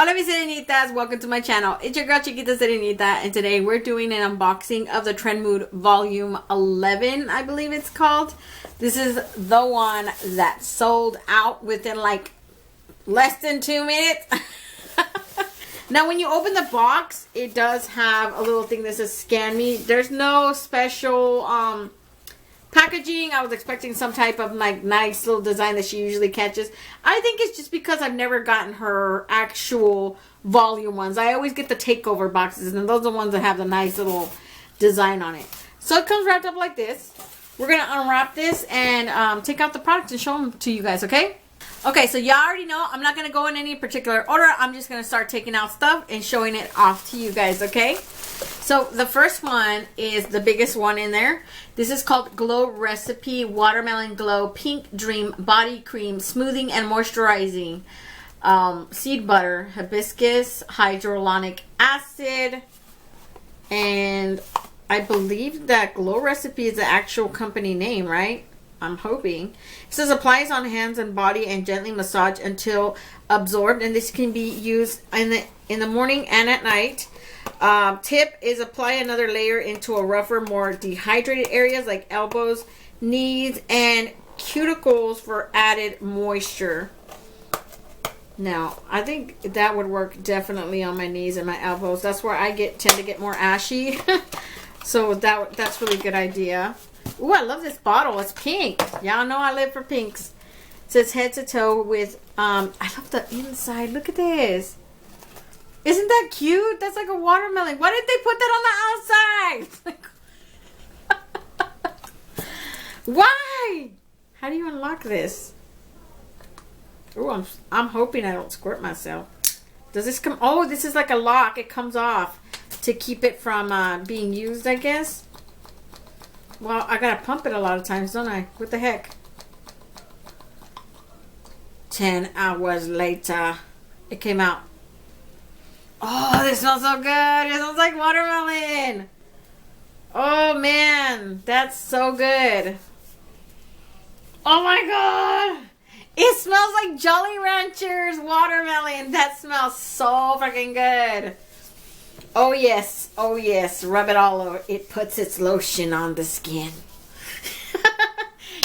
Hola mis serenitas, welcome to my channel. It's your girl Chiquita Serenita, and today we're doing an unboxing of the Trendmood Volume 11, I believe it's called. This is the one that sold out within like less than 2 minutes. Now when you open the box, it does have a little thing that says scan me. There's no special packaging. I was expecting some type of like nice little design that she usually catches. I think it's just because I've never gotten her actual volume ones. I always get the takeover boxes, and those are the ones that have the nice little design on it. So it comes wrapped up like this. We're going to unwrap this and take out the products and show them to you guys, okay? Okay, so y'all already know I'm not going to go in any particular order. I'm just going to start taking out stuff and showing it off to you guys, okay? So the first one is the biggest one in there. This is called Glow Recipe Watermelon Glow Pink Dream Body Cream Smoothing and Moisturizing. Seed butter, hibiscus, hyaluronic acid, and I believe that Glow Recipe is the actual company name, right? I'm hoping. It says applies on hands and body and gently massage until absorbed, and this can be used in the morning and at night. Tip is apply another layer into a rougher, more dehydrated areas like elbows, knees, and cuticles for added moisture. Now, I think that would work definitely on my knees and my elbows. That's where I tend to get more ashy. So that's really good idea. Ooh, I love this bottle. It's pink. Y'all know I live for pinks. It says head to toe with, I love the inside. Look at this. Isn't that cute? That's like a watermelon. Why did they put that on the outside? Why? How do you unlock this? Ooh, I'm hoping I don't squirt myself. Does this come? Oh, this is like a lock. It comes off to keep it from being used, I guess. Well, I gotta pump it a lot of times, don't I? What the heck? 10 hours later, it came out. Oh, this smells so good. It smells like watermelon. Oh, man. That's so good. Oh, my God. It smells like Jolly Ranchers watermelon. That smells so freaking good. Oh, yes. Oh, yes. Rub it all over. It puts its lotion on the skin.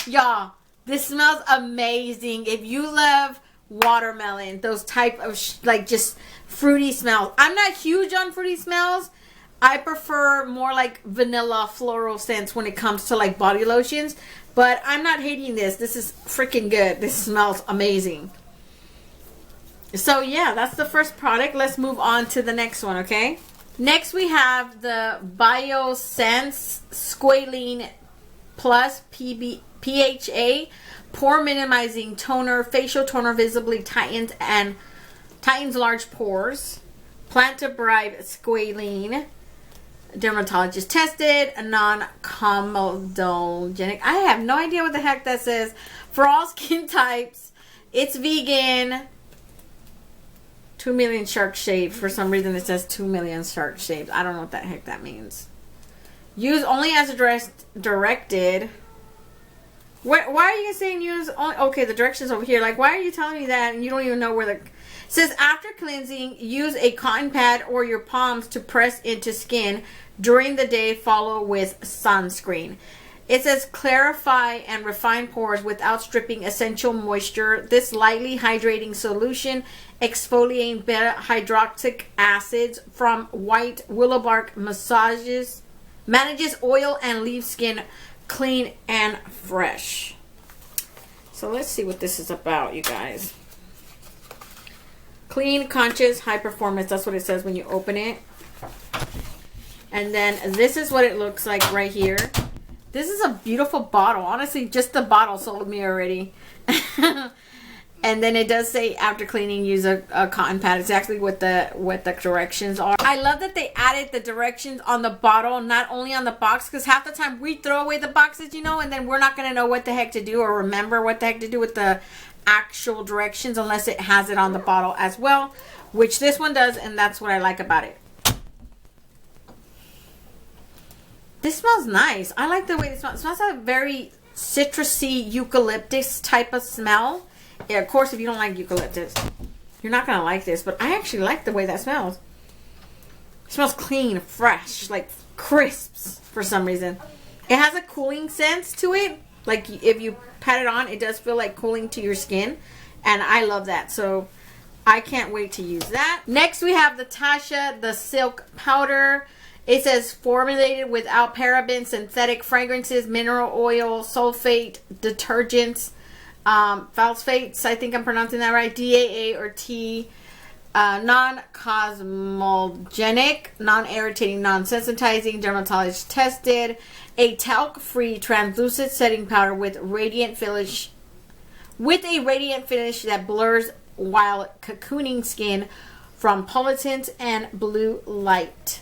Y'all, this smells amazing. If you love watermelon, those type of like just fruity smells. I'm not huge on fruity smells. I prefer more like vanilla floral scents when it comes to like body lotions. But I'm not hating this. This is freaking good. This smells amazing. So yeah, that's the first product. Let's move on to the next one, okay? Next we have the Biosense Squalene Plus PHA Pore Minimizing Toner. Facial toner visibly tightens large pores. Plant-derived squalene. Dermatologist tested. Non-comedogenic. I have no idea what the heck that says. For all skin types. It's vegan. 2 million shark shaved. For some reason it says 2 million shark shaved. I don't know what the heck that means. Use only as directed. Why are you saying use only? Okay, the directions over here. Like, why are you telling me that and you don't even know where the... It says after cleansing, use a cotton pad or your palms to press into skin during the day. Follow with sunscreen. It says clarify and refine pores without stripping essential moisture. This lightly hydrating solution exfoliating beta hydroxylic acids from white willow bark manages oil and leaves skin clean and fresh. So let's see what this is about, you guys. Clean, conscious, high performance. That's what it says when you open it. And then this is what it looks like right here. This is a beautiful bottle. Honestly, just the bottle sold me already. And then it does say after cleaning, use a cotton pad. It's actually what the directions are. I love that they added the directions on the bottle, not only on the box, because half the time we throw away the boxes, you know, and then we're not going to know what the heck to do or remember what the heck to do with the actual directions unless it has it on the bottle as well, which this one does, and that's what I like about it. This smells nice. I like the way it smells. It smells like a very citrusy eucalyptus type of smell. Yeah, of course, if you don't like eucalyptus. You're not going to like this, but I actually like the way that smells. It smells clean, fresh, like crisps for some reason. It has a cooling sense to it. Like if you pat it on, it does feel like cooling to your skin. And I love that. So I can't wait to use that. Next we have the Tasha, the Silk Powder. It says formulated without parabens, synthetic fragrances, mineral oil, sulfate, detergents, phosphates, I think I'm pronouncing that right, DAA or T, non-cosmogenic, non-irritating, non-sensitizing, dermatologist tested, a talc-free translucent setting powder with radiant finish, that blurs while cocooning skin from pollutants and blue light.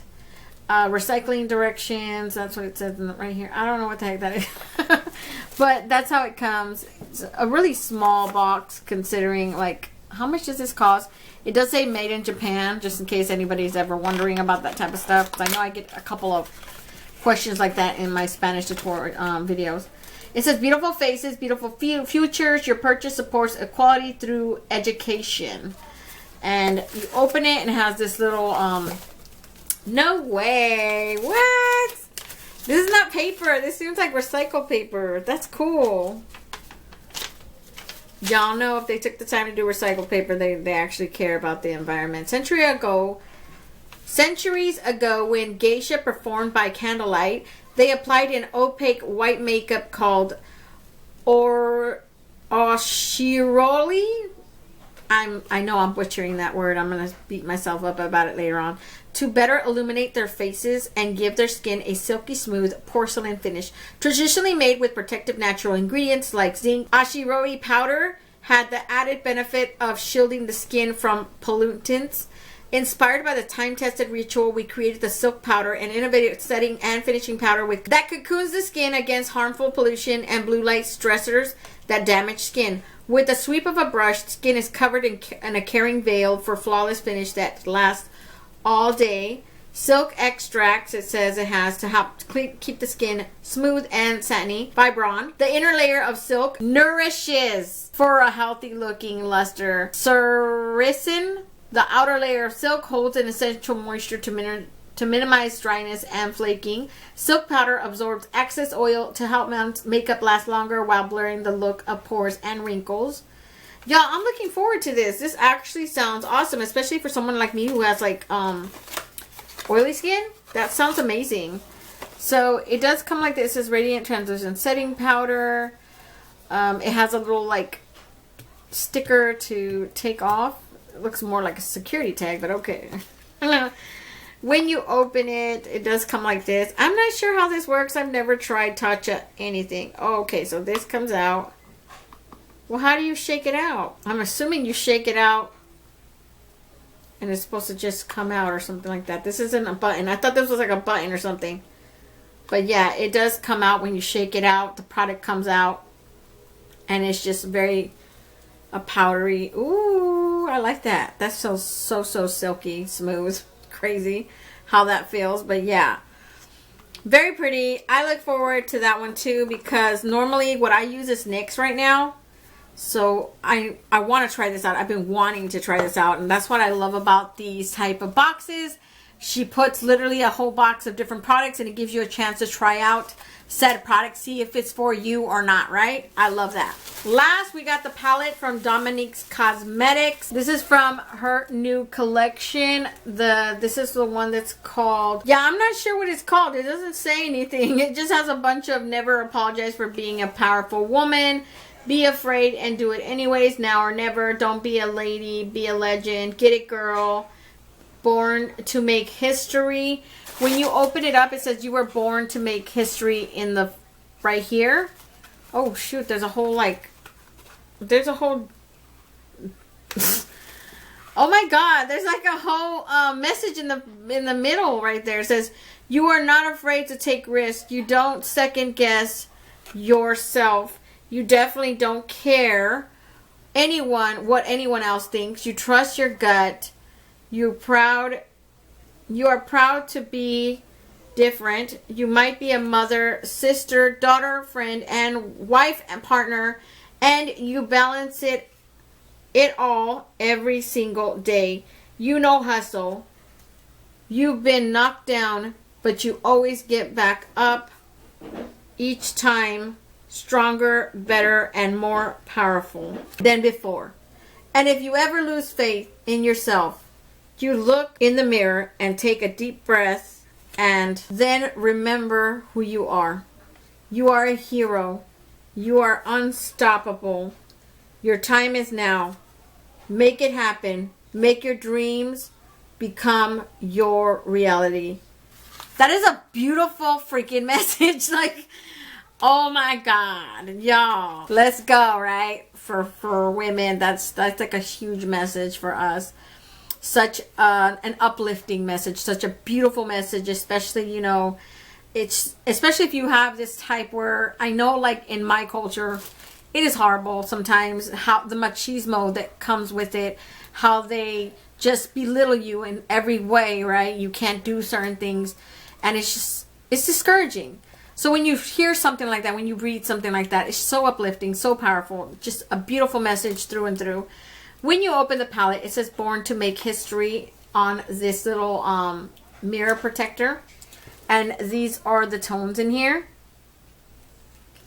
Recycling directions, that's what it says right here. I don't know what the heck that is. But that's how it comes. It's a really small box considering, like, how much does this cost? It does say made in Japan, just in case anybody's ever wondering about that type of stuff. Because I know I get a couple of questions like that in my Spanish tutorial videos. It says beautiful faces, beautiful futures. Your purchase supports equality through education. And you open it and it has this little, no way. What? This is not paper. This seems like recycled paper. That's cool. Y'all know if they took the time to do recycled paper, they actually care about the environment. Centuries ago, when geisha performed by candlelight, they applied an opaque white makeup called oshiroli. I know I'm butchering that word. I'm going to beat myself up about it later on. To better illuminate their faces and give their skin a silky smooth porcelain finish. Traditionally made with protective natural ingredients like zinc, oshiroli powder had the added benefit of shielding the skin from pollutants. Inspired by the time-tested ritual, we created the silk powder, an innovative setting and finishing powder that cocoons the skin against harmful pollution and blue light stressors that damage skin. With the sweep of a brush, skin is covered in a caring veil for flawless finish that lasts all day. Silk extracts, it says it has to help keep the skin smooth and satiny. Fibron. The inner layer of silk nourishes for a healthy looking luster. Sericin. The outer layer of silk holds an essential moisture to minimize dryness and flaking. Silk powder absorbs excess oil to help makeup last longer while blurring the look of pores and wrinkles. Y'all, I'm looking forward to this. This actually sounds awesome, especially for someone like me who has like oily skin. That sounds amazing. So it does come like this. It says radiant translucent setting powder. It has a little like sticker to take off. It looks more like a security tag, but okay. When you open it, it does come like this. I'm not sure how this works. I've never tried Tatcha anything. Oh, okay, so this comes out. Well, how do you shake it out? I'm assuming you shake it out and it's supposed to just come out or something like that. This isn't a button. I thought this was like a button or something. But yeah, it does come out when you shake it out. The product comes out and it's just very powdery. Ooh, I like that. That feels so silky, smooth, crazy how that feels. But yeah, very pretty. I look forward to that one too because normally what I use is NYX right now. So I want to try this out. I've been wanting to try this out, and that's what I love about these type of boxes. She puts literally a whole box of different products and it gives you a chance to try out said product, see if it's for you or not, right? I love that. Last, we got the palette from Dominique's Cosmetics. This is from her new collection. This is the one that's called, yeah, I'm not sure what it's called. It doesn't say anything. It just has a bunch of never apologize for being a powerful woman. Be afraid and do it anyways, now or never. Don't be a lady, be a legend. Get it, girl. Born to make history. When you open it up, it says you were born to make history in the right here. Oh shoot, there's a whole like, there's a whole oh my god, there's like a whole message in the middle right there. It says you are not afraid to take risks. You don't second guess yourself. You definitely don't care what anyone else thinks. You trust your gut. You are proud to be different. You might be a mother, sister, daughter, friend, and wife and partner, and you balance it it all every single day. You know hustle. You've been knocked down, but you always get back up each time, stronger, better, and more powerful than before. And if you ever lose faith in yourself, you look in the mirror and take a deep breath and then remember who you are. You are a hero. You are unstoppable. Your time is now. Make it happen. Make your dreams become your reality. That is a beautiful freaking message. Like, oh my God, y'all. Let's go, right? For women, that's like a huge message for us. Such an uplifting message, such a beautiful message, especially, you know, it's especially if you have this type where I know, like in my culture, it is horrible sometimes how the machismo that comes with it, how they just belittle you in every way, right? You can't do certain things, and it's discouraging. So when you hear something like that, when you read something like that, it's so uplifting, so powerful, just a beautiful message through and through. When you open the palette, it says Born to Make History on this little mirror protector. And these are the tones in here.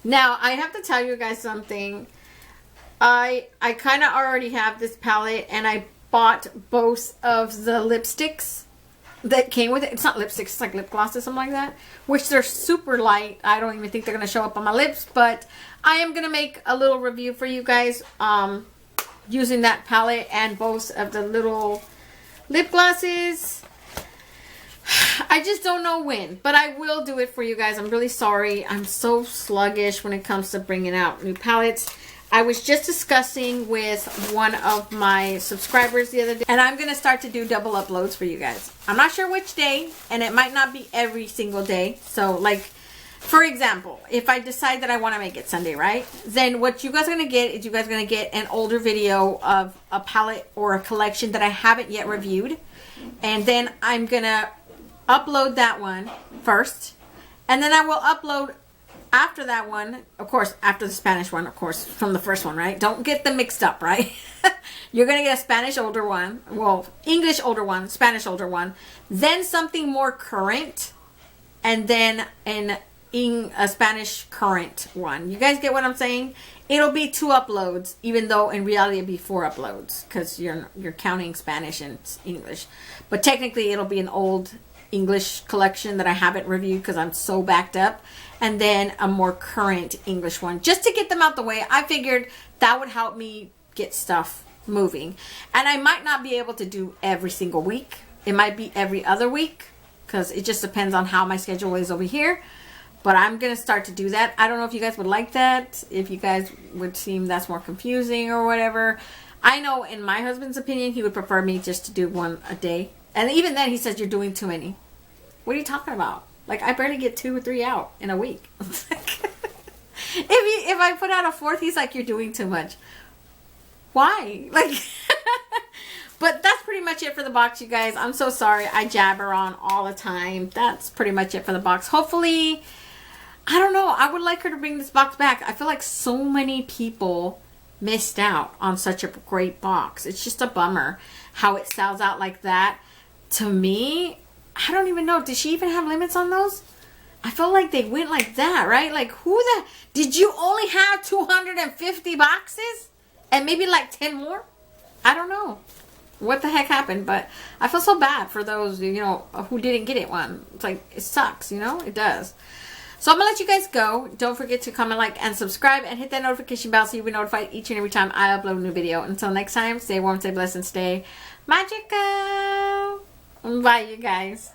Now, I have to tell you guys something. I kind of already have this palette, and I bought both of the lipsticks that came with it. It's not lipsticks, it's like lip gloss or something like that, which they're super light. I don't even think they're going to show up on my lips, but I am going to make a little review for you guys using that palette and both of the little lip glosses. I just don't know when, but I will do it for you guys. I'm really sorry. I'm so sluggish when it comes to bringing out new palettes. I was just discussing with one of my subscribers the other day, and I'm going to start to do double uploads for you guys. I'm not sure which day, and it might not be every single day. So, like, for example, if I decide that I want to make it Sunday, right? Then what you guys are going to get is you guys are going to get an older video of a palette or a collection that I haven't yet reviewed. And then I'm going to upload that one first. And then I will upload after that one, of course, after the Spanish one, of course, from the first one, right? Don't get them mixed up, right? You're going to get a Spanish older one, well, English older one, Spanish older one, then something more current, and then in a Spanish current one. You guys get what I'm saying? It'll be 2 uploads, even though in reality it'll be 4 uploads, because you're counting Spanish and English. But technically it'll be an old English collection that I haven't reviewed because I'm so backed up, and then a more current English one, just to get them out the way. I figured that would help me get stuff moving. And I might not be able to do every single week. It might be every other week, because it just depends on how my schedule is over here. But I'm going to start to do that. I don't know if you guys would like that, if you guys would seem that's more confusing or whatever. I know in my husband's opinion, he would prefer me just to do one a day. And even then he says, you're doing too many. What are you talking about? Like, I barely get 2 or 3 out in a week. If I put out a 4th, he's like, you're doing too much. Why? Like, but that's pretty much it for the box, you guys. I'm so sorry. I jabber on all the time. That's pretty much it for the box. Hopefully, I don't know. I would like her to bring this box back. I feel like so many people missed out on such a great box. It's just a bummer how it sells out like that. To me, I don't even know. Did she even have limits on those? I felt like they went like that, right? Like, did you only have 250 boxes? And maybe like 10 more? I don't know what the heck happened, but I feel so bad for those, you know, who didn't get it one. It's like, it sucks, you know? It does. So I'm going to let you guys go. Don't forget to comment, like, and subscribe, and hit that notification bell so you'll be notified each and every time I upload a new video. Until next time, stay warm, stay blessed, and stay magical. Bye, you guys.